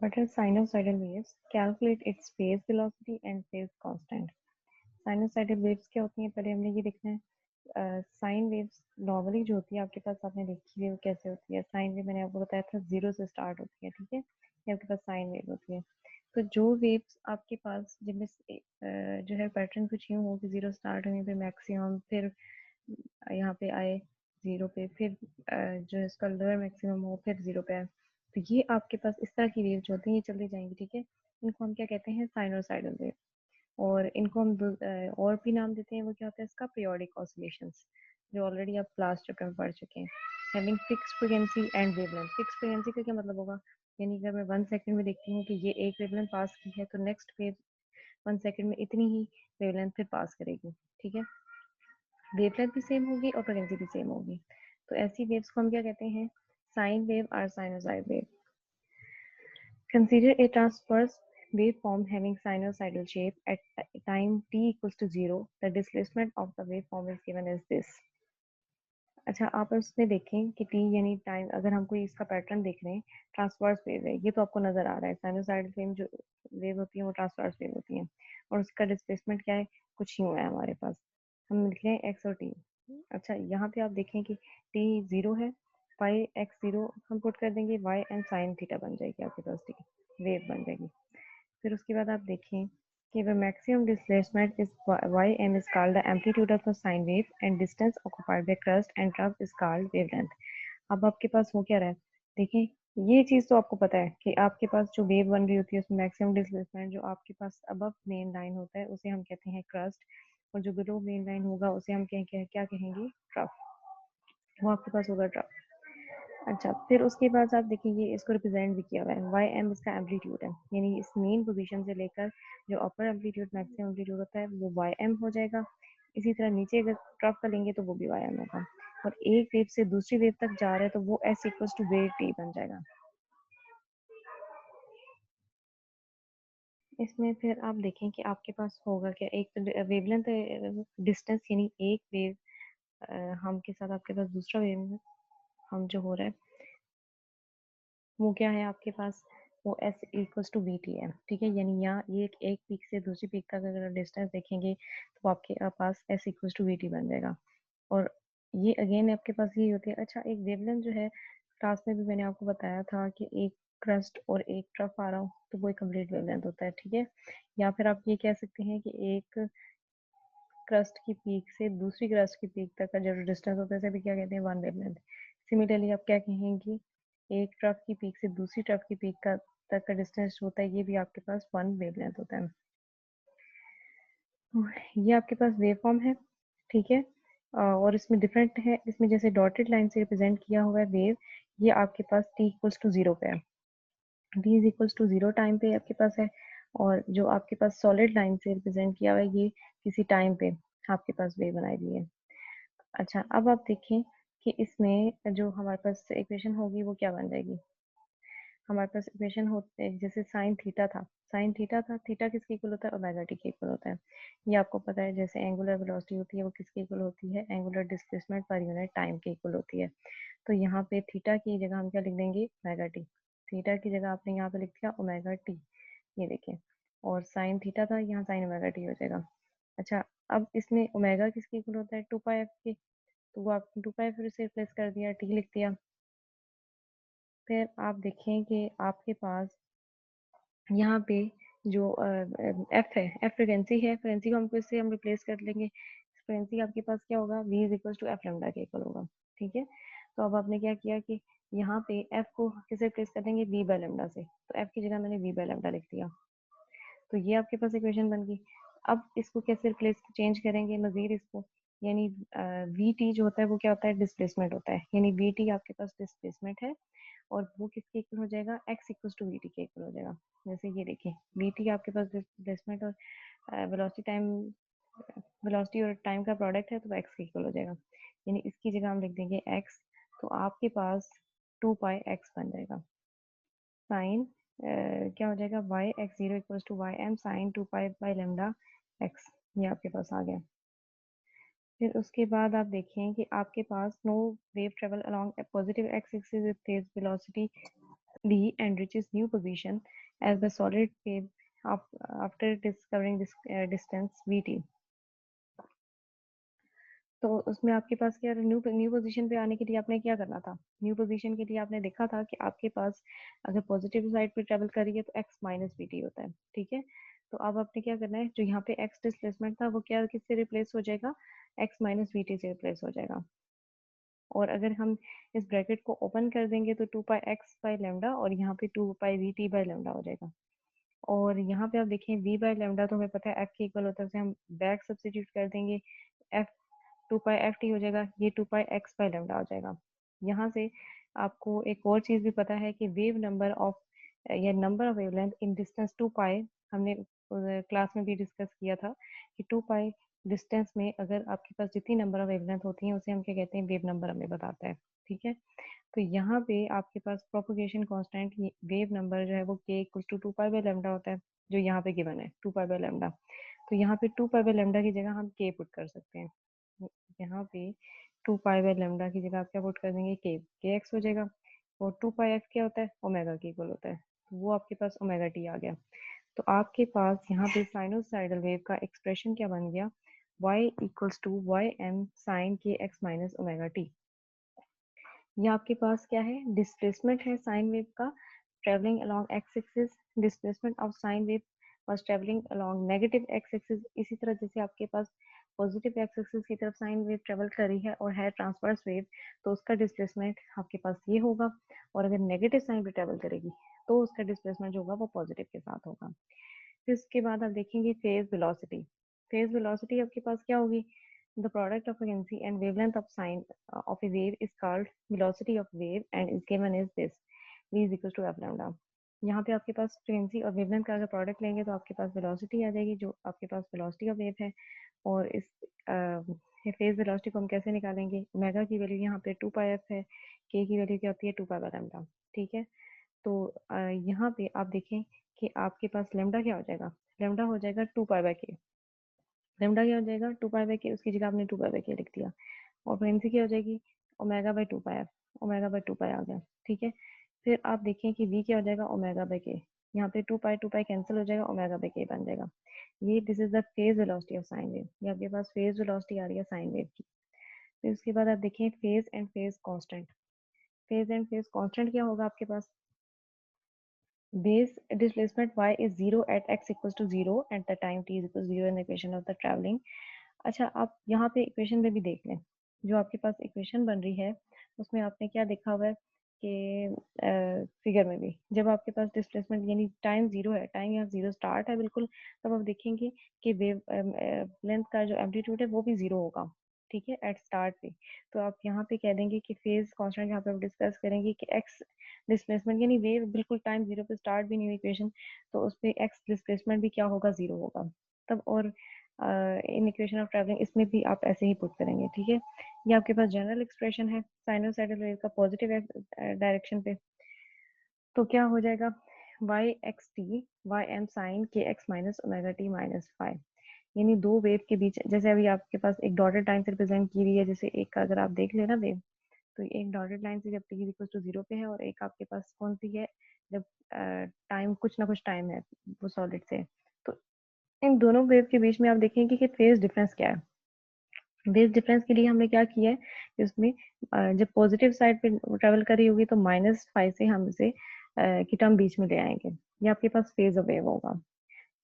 What are sinusoidal waves? Calculate its phase velocity and phase constant. Sinusoidal waves क्या होती हैं, पहले हमने ये देखना है। साइन वेव्स नॉर्मली जो होती है आपके पास, आपने देखी है वो कैसे होती है। साइन वेव मैंने आपको बताया था 0 से स्टार्ट होती है, ठीक है। ये आपके पास साइन वेव होती है। तो जो वेव्स आपके पास जिनमें जो है पैटर्न कुछ यूँ हो कि 0 स्टार्ट हुई, फिर मैक्सिमम, फिर यहाँ पे आए 0 पे, फिर जो है इसका लोअर मैक्सिमम हो, फिर 0 पे आए। तो ये आपके पास इस तरह की वेव्स जो होती हैं ये चलती जाएंगी, ठीक है। इनको हम क्या कहते हैं, साइनोसाइडल वेव। और इनको हम और भी नाम देते हैं। वो क्या होता है इसका, पीरियोडिक ऑसिलेशंस, जो ऑलरेडी आप लास्ट चैप्टर में पढ़ चुके हैं। Having fixed frequency and wavelength. Fixed frequency का क्या मतलब होगा, यानी अगर मैं 1 सेकंड में देखती हूँ कि ये एक वेवलेंथ पास की है, तो नेक्स्ट वेव 1 सेकंड में इतनी ही वेवलेंथ फिर पास करेगी, ठीक है। वेवलेंथ भी सेम होगी और फ्रीक्वेंसी भी सेम होगी। तो ऐसी वेव्स को हम क्या कहते हैं, साइन वेव और sinusoid wave. Consider a transverse waveform having sinusoidal shape at time t equals to 0. The displacement of the waveform is given as this. अच्छा, आप उसमें देखें कि t यानी टाइम, अगर हम कोई इसका पैटर्न देख रहे हैं, ट्रांसवर्स वेव है, ये तो आपको नजर आ रहा है। साइनोसाइडल वेव जो वेव होती है वो ट्रांसवर्स वेव होती है, और उसका डिस्प्लेसमेंट क्या है, कुछ यूँ है हमारे पास। हम लिख रहे हैं एक्स और टी। अच्छा, यहाँ पे आप देखें कि t 0 है, फाई एक्स 0 हम पुट कर देंगे, y एंड साइन थीटा बन जाएगी आपके पास, टी वेव बन जाएगी। फिर उसके बाद आप देखें कि the maximum displacement is ym is called the amplitude of the sine wave and distance occupied by crust and trough is called wavelength. अब आपके पास हो क्या रहा है, देखें ये चीज़ तो आपको पता है कि आपके पास जो वेव बन रही होती है उसमें मैक्सिमम डिस्प्लेसमेंट जो आपके पास अबव मेन लाइन होता है उसे हम कहते हैं क्रस्ट, और जो बिलो मेन लाइन होगा उसे हम क्या कहेंगे, ट्रफ। वो आपके पास होगा ट्रफ। अच्छा, फिर उसके बाद आप देखेंगे इसको रिप्रेजेंट भी किया हुआ है, वाई एम इसका एम्पलीट्यूड है, यानी इस मेन पोजीशन से लेकर जो अपर एम्पलीट्यूड मैक्सिमम एम्पलीट्यूड होता है वो वाई एम हो जाएगा। इसी तरह नीचे अगर ट्रफ का लेंगे तो वो भी वाई एम होगा, और एक वेव से दूसरी वेव तक जा रहा है तो वो S equals to wave T बन जाएगा। इसमें फिर आप देखें कि आपके पास होगा क्या, एक वेवलेंथ डिस्टेंस, यानी एक वेव हम के साथ आपके पास दूसरा वेव हम जो हो रहा है वो क्या है आपके पास, वो S equals to V T है, ठीक है। यानी यहाँ ये एक पीक से दूसरी पीक तक अगर डिस्टेंस देखेंगे तो आपके पास S equals to V T बन जाएगा। और ये अगेन आपके पास ये होती है। अच्छा, एक वेवलेंथ जो है, क्लास में भी मैंने आपको बताया था कि एक क्रस्ट और एक ट्रफ आ रहा हो तो वो एक कंप्लीट वेवलेंथ होता है, ठीक है। या फिर आप ये कह सकते हैं कि एक क्रस्ट की पीक से दूसरी क्रस्ट की पीक तक का जो डिस्टेंस होता है उसे भी क्या कहते हैं, वन वेवलेंथ। सिमिलरली आप क्या कहेंगे, एक ट्रफ की पीक से दूसरी ट्रफ की पीक का तक का डिस्टेंस होता है, ये भी आपके पास वन वेवलेंथ होता है। ये आपके पास वेव फॉर्म है, ठीक है। और इसमें डिफरेंट है, इसमें जैसे डॉटेड लाइन से रिप्रेजेंट किया हुआ है वेव, ये आपके पास t इक्वल्स टू 0 पे है, t is equals to 0 time पे आपके पास है। और जो आपके पास सॉलिड लाइन से रिप्रेजेंट किया हुआ है ये किसी टाइम पे आपके पास वेव बनाई हुई है। अच्छा, अब आप देखें कि इसमें जो हमारे पास इक्वेशन होगी वो क्या बन जाएगी। हमारे पास इक्वेशन होते हैं, जैसे साइन थीटा था, साइन थीटा था, थीटा किसके इक्वल होता है, ओमेगा टी के इक्वल होता है। ये आपको पता है। जैसे एंगुलर वेलोसिटी होती है वो किसके इक्वल होती है, angular displacement per unit time के इक्वल होती है। तो यहाँ पे थीटा की जगह हम क्या लिख देंगे, ओमेगा टी। थीटा की जगह आपने यहाँ पे लिख दिया ओमेगा टी, ये देखें। और साइन थीटा था, यहाँ साइन ओमेगा टी हो जाएगा। अच्छा, अब इसमें ओमेगा किसके इक्वल होता है, 2 पाई एफ के, तो वो आपने 2 पाई फिर से रिप्लेस कर दिया, टी लिख दिया। फिर आप देखें कि आपके पास यहाँ पे जो एफ है, एफ फ्रिक्वेंसी है, फ्रिक्वेंसी को हमको इससे हम रिप्लेस कर लेंगे। फ्रिक्वेंसी आपके पास क्या होगा, v is equal to F lambda के इक्वल होगा, ठीक है। तो अब आपने क्या किया कि यहाँ पे एफ को किसे रिप्लेस कर देंगे, v बाय लेमडा से, तो एफ की जगह मैंने v बाय लेमडा लिख दिया। तो ये आपके पास इक्वेशन बन गई। अब इसको कैसे रिप्लेस चेंज करेंगे मजीद इसको, यानी वी टी जो होता है वो क्या होता है, डिस्प्लेसमेंट होता है, यानी वी टी आपके पास डिस्प्लेसमेंट है, और वो किसके इक्वल हो जाएगा, x equal to V T के इक्वल हो जाएगा। जैसे ये देखें, वी टी आपके पास डिस्प्लेसमेंट और वेलोसिटी और टाइम का प्रोडक्ट है, तो x के इक्वल हो जाएगा। यानी इसकी जगह हम लिख देंगे x, तो आपके पास 2 पाई x बन जाएगा। साइन क्या हो जाएगा, Y X zero equals to Y M sine 2 pi by lambda X, ये आपके पास आ गया। फिर उसके बाद आप देखें कि आपके पास no wave travel along positive X axis with phase velocity D and reaches new position as the solid wave after discovering this distance vt. तो उसमें आपके पास क्या न्यू न्यू पोजीशन पे आने के लिए आपने क्या करना था? न्यू पोजीशन के लिए आपने देखा था कि आपके पास अगर पॉजिटिव साइड पे ट्रेवल करेगी तो x माइनस वी टी होता है, ठीक है। तो अब आपने क्या करना है, जो यहाँ पे x डिस्प्लेसमेंट था वो क्या किससे रिप्लेस हो जाएगा, x माइनस वी टी से रिप्लेस हो जाएगा। और अगर हम इस ब्रैकेट को ओपन कर देंगे तो 2 पाई एक्स बाई लेमडा और यहाँ पे 2 पाई वी टी बाई लेमडा हो जाएगा। और यहाँ पे आप देखें v बाई लेमडा तो हमें पता है f के इक्वल होता है, उसे हम बैक सब्स्टिट्यूट कर देंगे, f 2 पाई एफ टी हो जाएगा, ये 2 पाई एक्स बाई लेमडा हो जाएगा। यहाँ से आपको एक और चीज़ भी पता है कि वेव नंबर ऑफ या number of wavelength in distance 2 पाई, हमने क्लास में भी डिस्कस किया था कि 2 पाई डिस्टेंस में अगर आपके पास जितनी नंबर ऑफ वेवलेंथ होती हैं उसे हम क्या कहते हैं, वेव नंबर हमें बताता है, ठीक है। तो यहाँ पे आपके पास प्रोपोगेशन कांस्टेंट वेव नंबर जो है वो k equal to 2 pi by lambda होता है, जो यहाँ पे गिवन है 2 पाई बाई लेमडा। तो यहाँ पे 2 पाई बाई लेमडा की जगह हम k पुट कर सकते हैं। यहाँ पे 2 पाई बाई लेमडा की जगह आप क्या पुट कर देंगे, k x हो जाएगा। और 2 पाई x क्या होता है, ओमेगा के इक्वल होता है, तो वो आपके पास ओमेगा t आ गया। तो आपके पास यहाँ पे साइनोसाइडल वेव का एक्सप्रेशन क्या बन गया, y equals to Y M sine के एक्स माइनस ओमेगा टी। ये आपके पास क्या है, डिस्प्लेसमेंट है साइन वेव का travelling along X axis, displacement of sine wave was travelling along negative X axis. इसी तरह जैसे आपके पास पॉजिटिव एक्स एक्सिस की तरफ साइन वेव ट्रेवल कर रही है और है ट्रांसवर्स वेव, तो उसका डिस्प्लेसमेंट आपके पास ये होगा। और अगर नेगेटिव साइन पे ट्रेवल करेगी तो उसका डिस्प्लेसमेंट जो होगा वो पॉजिटिव के साथ होगा। फिर उसके बाद आप देखेंगे फेज वेलोसिटी। फेज वेलोसिटी आपके पास क्या होगी, the product of frequency and wavelength of sine of a wave is called velocity of wave and is given as this, v is equals to f lambda। यहाँ पे आपके पास frequency और wavelength का अगर प्रोडक्ट लेंगे तो आपके पास वेलोसिटी आ जाएगी, जो आपके पास वेलोसिटी ऑफ वेव है। और इस फेज वेलोसिटी को हम कैसे निकालेंगे, ओमेगा की वैल्यू यहाँ पे 2 पाई एफ है, के की वैल्यू क्या होती है 2 पाई बाई लैम्डा, ठीक है। तो यहाँ पे आप देखें कि आपके पास लैम्डा क्या हो जाएगा, लैम्डा हो जाएगा 2 पाई बाई के। लैम्डा क्या हो जाएगा 2 पाई बाई के, उसकी जगह आपने 2 पाई बाई के लिख दिया। और फ्रीक्वेंसी क्या हो जाएगी, omega by 2 pi F, omega by 2 पाई आ गया, ठीक है। फिर आप देखें कि v क्या हो जाएगा, ओमेगा बाई के। यहाँ पे 2 पाई कैंसिल हो जाएगा, ओमेगा बाई के बन जाएगा। ये this is the phase velocity of sine wave, ये आपके पास फेज वेलोसिटी आ रही है साइन वेव की। फिर उसके बाद आप देखें phase and phase constant. Phase and phase constant क्या होगा आपके पास, base displacement y is 0 at x equals to 0 at the time t is equals to 0 in the equation of the traveling। अच्छा, आप यहाँ पे इक्वेशन में भी देख लें, जो आपके पास इक्वेशन बन रही है उसमें आपने क्या देखा हुआ है कि फिगर में भी जब आपके पास डिस्प्लेसमेंट यानी टाइम जीरो है, टाइम यहाँ जीरो स्टार्ट है बिल्कुल, तब आप देखेंगे कि वेव लेंथ का जो एम्पलीट्यूड है वो भी जीरो होगा, ठीक है, एट स्टार्ट पे। तो आप यहाँ पे कह देंगे कि फेज कांस्टेंट, यहाँ पे आप डिस्कस करेंगे कि एक्स डिस्प्लेसमेंट यानी वेव बिल्कुल टाइम जीरो पे स्टार्ट भी नहीं हुई इक्वेशन, तो उस पर एक्स डिस्प्लेसमेंट भी क्या होगा, जीरो होगा तब। और इन इक्वेशन ऑफ ट्रैवलिंग इसमें भी आप ऐसे ही पुट करेंगे, ठीक है। ये आपके पास जनरल एक्सप्रेशन है साइनोसाइडल वेव का पॉजिटिव डायरेक्शन पे। तो क्या हो जाएगा, y x t y m sine के x minus omega T minus five. यानी दो वेव के बीच, जैसे अभी आपके पास एक डॉटेड लाइन से रिप्रेजेंट की हुई है, जैसे एक अगर आप देख लेना वेव, तो एक डॉटेड लाइन से जब t इक्वल टू जीरो पे है और एक आपके पास कौन सी है, जब टाइम कुछ ना कुछ टाइम है वो सॉलिड से। तो इन दोनों वेव के बीच में आप देखेंगे कि फेज डिफरेंस क्या है। फेज डिफरेंस के लिए हमने क्या किया है कि उसमें जब पॉजिटिव साइड पे ट्रेवल कर रही होगी तो -5 से हम इसे की टर्म बीच में ले आएंगे, ये आपके पास फेज ऑफ वेव होगा।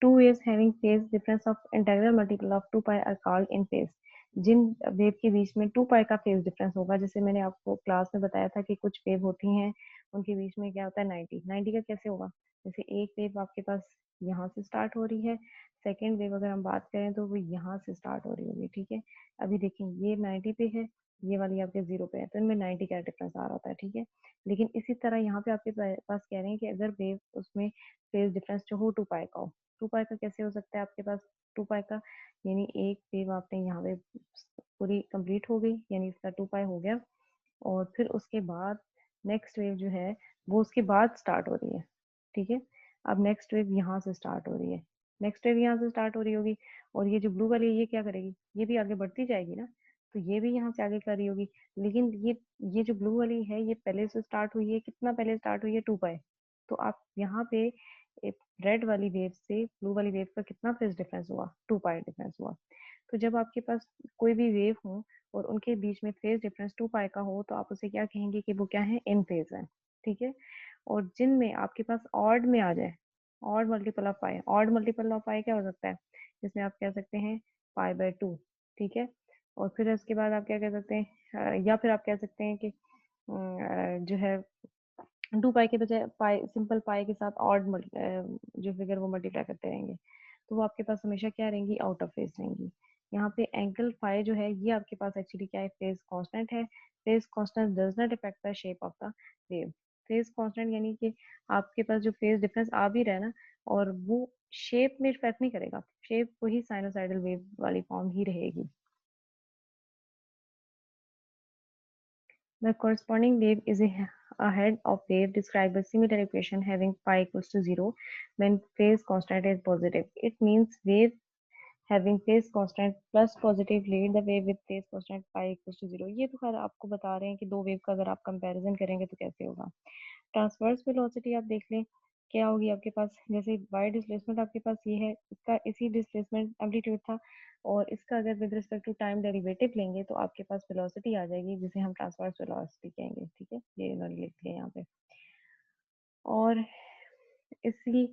Two waves having phase difference of integral multiple of 2 pi are called in phase. जिन वेव के बीच में 2 पाई का फेज डिफरेंस होगा, जैसे मैंने आपको क्लास में बताया था कि कुछ वेव होती हैं उनके बीच में क्या होता है 90 का कैसे होगा, जैसे एक वेव आपके पास यहाँ से स्टार्ट हो रही है, सेकेंड वेव अगर हम बात करें तो वो यहाँ से स्टार्ट हो रही होगी, ठीक है। अभी देखें ये 90 पे है, ये वाली आपके 0 पे है, तो इनमें 90 का डिफरेंस आ रहा होता है, ठीक है। लेकिन इसी तरह यहाँ पे आपके पास कह रहे हैं कि अगर वेव उसमें फेज डिफरेंस जो हो 2 पाई का हो, 2 पाई का कैसे हो सकता है आपके पास, 2 पाई का यानी एक वेव आपने यहाँ पे पूरी कंप्लीट हो गई, यानी इसका 2 पाई हो गया। और फिर उसके बाद नेक्स्ट वेव जो है वो उसके बाद स्टार्ट हो रही है, ठीक है। अब नेक्स्ट वेव यहाँ से स्टार्ट हो रही है, नेक्स्ट वेव यहाँ से स्टार्ट हो रही होगी, और ये जो ब्लू वाली है ये क्या करेगी, ये भी आगे बढ़ती जाएगी ना। तो ये भी यहाँ से आगे कर रही होगी। लेकिन ये जो ब्लू वाली है ये पहले से स्टार्ट हुई है, कितना पहले स्टार्ट हुई है, 2 पाई। तो आप यहाँ पे रेड वाली वेव से ब्लू वाली वेव का कितना फेज डिफरेंस हुआ, 2 पाई डिफरेंस हुआ। तो जब आपके पास कोई भी वेव हो और उनके बीच में फेज डिफरेंस 2 पाई का हो तो आप उसे क्या कहेंगे कि वो क्या है, इन फेज है। ठीक है। और जिनमें आपके पास ऑड में आ जाए, odd multiple of pi, odd multiple of pi क्या हो सकता है, जिसमें आप कह सकते हैं पाई/2। ठीक है। और फिर उसके बाद आप क्या कह सकते हैं, या फिर आप कह सकते हैं कि जो है 2 पाई के बजाय पाई, सिंपल पाई के साथ ऑड जो फिगर वो मल्टीप्लाई करते रहेंगे, तो वो आपके पास हमेशा क्या रहेंगी, आउट ऑफ फेज रहेंगी। यहाँ पे एंगल फाई जो है ये आपके पास एक्चुअली क्या है, फेज कांस्टेंट है। Phase constant does not affect the shape of the wave. Phase constant यानी कि आपके पास जो फेज डिफरेंस आ भी रहा है ना, और वो शेप में इफेक्ट नहीं करेगा, शेप वही साइनोसाइडल वेव वाली फॉर्म ही रहेगी। The corresponding wave is a head of wave describe a similar equation having pi equals to 0 when phase constant is positive. It means wave having phase constant plus positive lead the wave with phase constant pi equals to 0. ये तो खैर आपको बता रहे हैं कि दो wave का अगर आप कंपैरिजन करेंगे तो कैसे होगा। ट्रांसवर्स वेलोसिटी आप देख लें क्या होगी आपके पास, जैसे वाई डिस्प्लेसमेंट आपके पास ये है, इसका इसी डिस्प्लेसमेंट एम्पलीट्यूड था, और इसका अगर with respect to time derivative लेंगे तो आपके पास वेलोसिटी आ जाएगी जिसे हम ट्रांसवर्स वेलोसिटी कहेंगे। ठीक है, ये इन्होंने लिख लिया यहाँ पे। और इसी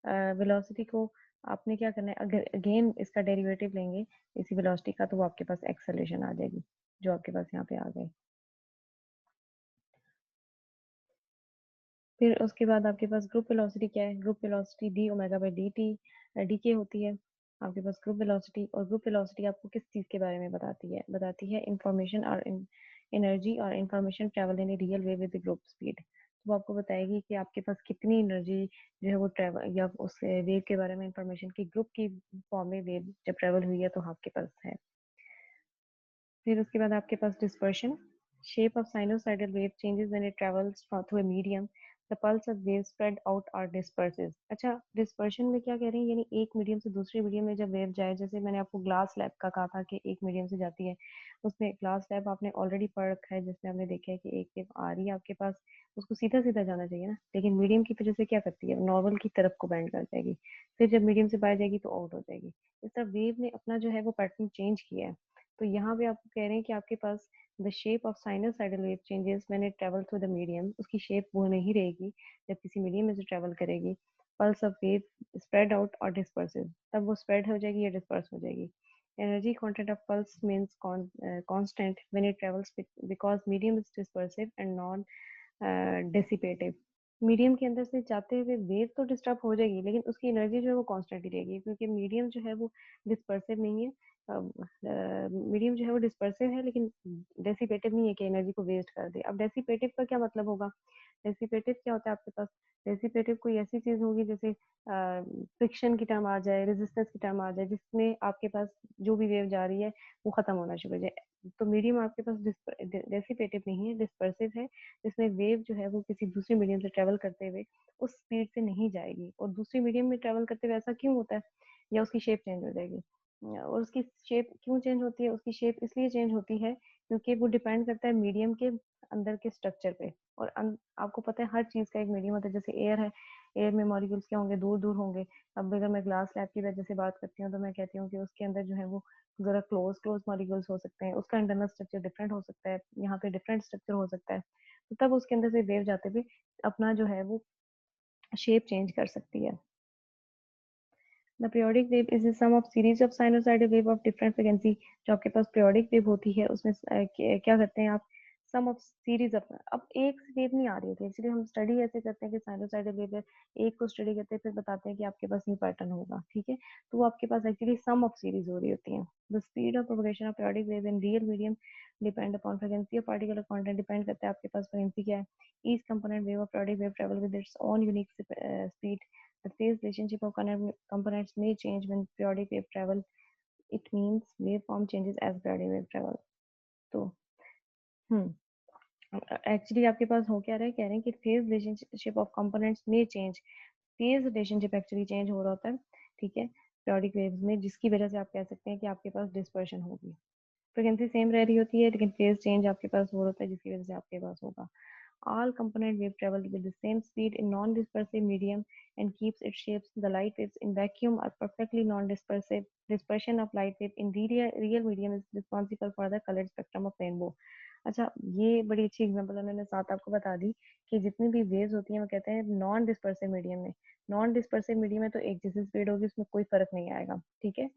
वेलोसिटी को आपने क्या करना है, अगर अगेन इसका डेरिवेटिव लेंगे इसी वेलोसिटी का, तो वो आपके पास एक्सेलरेशन आ जाएगी जो आपके पास यहाँ पे आ गई। फिर उसके बाद आपके पास ग्रुप वेलोसिटी क्या है, group velocity D omega by D T D के होती है आपके पास ग्रुप वेलोसिटी। और ग्रुप वेलोसिटी आपको किस चीज़ के बारे में बताती है इंफॉर्मेशन और एनर्जी और information travel in real way with group speed. तो वो आपको बताएगी कि आपके पास कितनी एनर्जी जो है वो ट्रेवल, या उस वेव के बारे में इंफॉर्मेशन की ग्रुप की फॉर्म में वेव जब ट्रेवल हुई है तो आपके पास है। फिर उसके बाद आपके पास dispersion, shape of sinusoidal wave changes when it travels through a medium, the pulse of wave spread out और डिस्पर्सेस। अच्छा, डिस्पर्शन में क्या कह रहे हैं, यानी एक मीडियम से दूसरे मीडियम में जब वेव जाए, जैसे मैंने आपको ग्लास स्लैब का कहा था कि एक मीडियम से जाती है, उसमें ग्लास स्लैब आपने ऑलरेडी पढ़ रखा है, जिसमें आपने देखा है कि एक वेव आ रही है आपके पास, उसको सीधा सीधा जाना चाहिए ना, लेकिन मीडियम की वजह से क्या करती है, नॉर्मल की तरफ को बेंड कर जाएगी, फिर जब मीडियम से बाहर जाएगी तो आउट हो जाएगी। इस तरह वेव ने अपना जो है वो पैटर्न चेंज किया है। तो यहाँ पे आपको कह रहे हैं कि आपके पास the shape of sinusoidal wave changes when it travel through the medium, उसकी शेप वो नहीं रहेगी जब किसी मीडियम में से ट्रेवल करेगी। Pulse of wave spread out और डिस्पर्सिव, तब वो स्प्रेड हो जाएगी या डिस्पर्स हो जाएगी। Energy content of pulse means constant when it travels because medium is dispersive and non dissipative. Medium के अंदर से जाते हुए वेव तो डिस्टर्ब हो जाएगी, लेकिन उसकी एनर्जी जो है वो कांस्टेंट ही रहेगी, क्योंकि मीडियम जो है वो डिस्पर्सिव नहीं है। मीडियम जो है वो डिस्पर्सिव है, लेकिन डेसिपेटिव नहीं है कि एनर्जी को वेस्ट कर दे। अब डेसिपेटिव का क्या मतलब होगा, डेसिपेटिव क्या होता है आपके पास, डेसिपेटिव कोई ऐसी चीज होगी जैसे फ्रिक्शन की टर्म आ जाए, रेजिस्टेंस की टर्म आ जाए, जिसमें आपके पास जो भी वेव जा रही है वो खत्म होना शुरू हो जाए। तो मीडियम आपके पास डेसिपेटिव नहीं है, डिस्पर्सिव है, जिसमें वेव जो है वो किसी दूसरे मीडियम से ट्रेवल करते हुए उस स्पीड से नहीं जाएगी। और दूसरे मीडियम में ट्रेवल करते हुए ऐसा क्यों होता है, या उसकी शेप चेंज हो जाएगी। और उसकी शेप क्यों चेंज होती है, उसकी शेप इसलिए चेंज होती है क्योंकि वो डिपेंड करता है मीडियम के अंदर के स्ट्रक्चर पे। और आपको पता है हर चीज का एक मीडियम होता है, जैसे एयर है, एयर में मॉलिक्यूल्स क्या होंगे, दूर दूर होंगे। अब अगर मैं ग्लास स्लैब की वजह से बात करती हूँ तो मैं कहती हूँ कि उसके अंदर जो है वो जरा क्लोज क्लोज मॉलिक्यूल्स हो सकते हैं, उसका इंटरनल स्ट्रक्चर डिफरेंट हो सकता है, यहाँ पे डिफरेंट स्ट्रक्चर हो सकता है। तो तब उसके अंदर से वेव जाते हुए अपना जो है वो शेप चेंज कर सकती है। The periodic wave is the sum of series of sinusoidal wave of different frequency. जो आपके पास पीरियोडिक वेव होती है उसमें क्या करते हैं आप, सम ऑफ सीरीज ऑफ, अब एक वेव नहीं आ रही होती, एक्चुअली हम स्टडी ऐसे करते हैं कि साइनोसाइडल वेव है, एक को स्टडी करते हैं फिर बताते हैं कि आपके पास ये पैटर्न होगा। ठीक है, तो वो आपके पास एक्चुअली सम ऑफ सीरीज हो रही होती है। The speed of propagation of periodic wave in real medium depend upon frequency of particular content, depend करता है आपके पास फ्रीक्वेंसी क्या है। Each component wave of periodic wave travel with its own unique speed. The phase relationship of components may change when periodic wave travel. It means waveform changes as periodic wave travel. तो actually आपके पास हो क्या रहा है, कह रहे हैं कि फेज रिलेशनशिप ऑफ कंपोनेंट्स में change, phase relationship actually change हो रहा होता है। ठीक है, पीरियोडिक वेव्स में, जिसकी वजह से आप कह सकते हैं कि आपके पास डिस्पर्शन होगी। फ्रीक्वेंसी सेम रह रही होती है, लेकिन फेज चेंज आपके पास हो होता है, जिसकी वजह से आपके पास होगा all component wave travel with the same speed in non-dispersive medium and keeps its shapes. The light waves in vacuum are perfectly non-dispersive. Dispersion of light wave in real medium is responsible for the colored spectrum of rainbow. अच्छा, ये बड़ी अच्छी example उन्होंने साथ आपको बता दी कि जितनी भी वेव्स होती हैं वो कहते हैं नॉन डिस्पर्सिव मीडियम में। नॉन डिस्पर्सिव मीडियम में तो एक जैसी स्पीड होगी, उसमें कोई फर्क नहीं आएगा, ठीक है।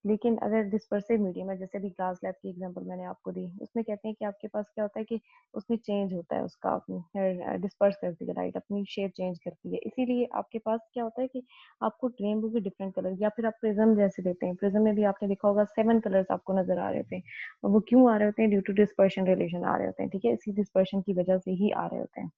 लेकिन अगर डिस्पर्सिव मीडियम है, जैसे अभी ग्लास लैब की एग्जांपल मैंने आपको दी, उसमें कहते हैं कि आपके पास क्या होता है कि उसमें चेंज होता है, उसका अपनी डिस्पर्स करती है लाइट, अपनी शेप चेंज करती है, इसीलिए आपके पास क्या होता है कि आपको रेनबो के डिफरेंट कलर, या फिर आप प्रिज्म जैसे लेते हैं, प्रिज्म में भी आपने देखा होगा 7 कलर्स आपको नजर आ रहे थे, और वो क्यों आ रहे होते हैं? ड्यू टू डिस्पर्शन रिलेशन आ रहे होते हैं, ठीक है, इसी डिस्पर्शन की वजह से ही आ रहे होते हैं।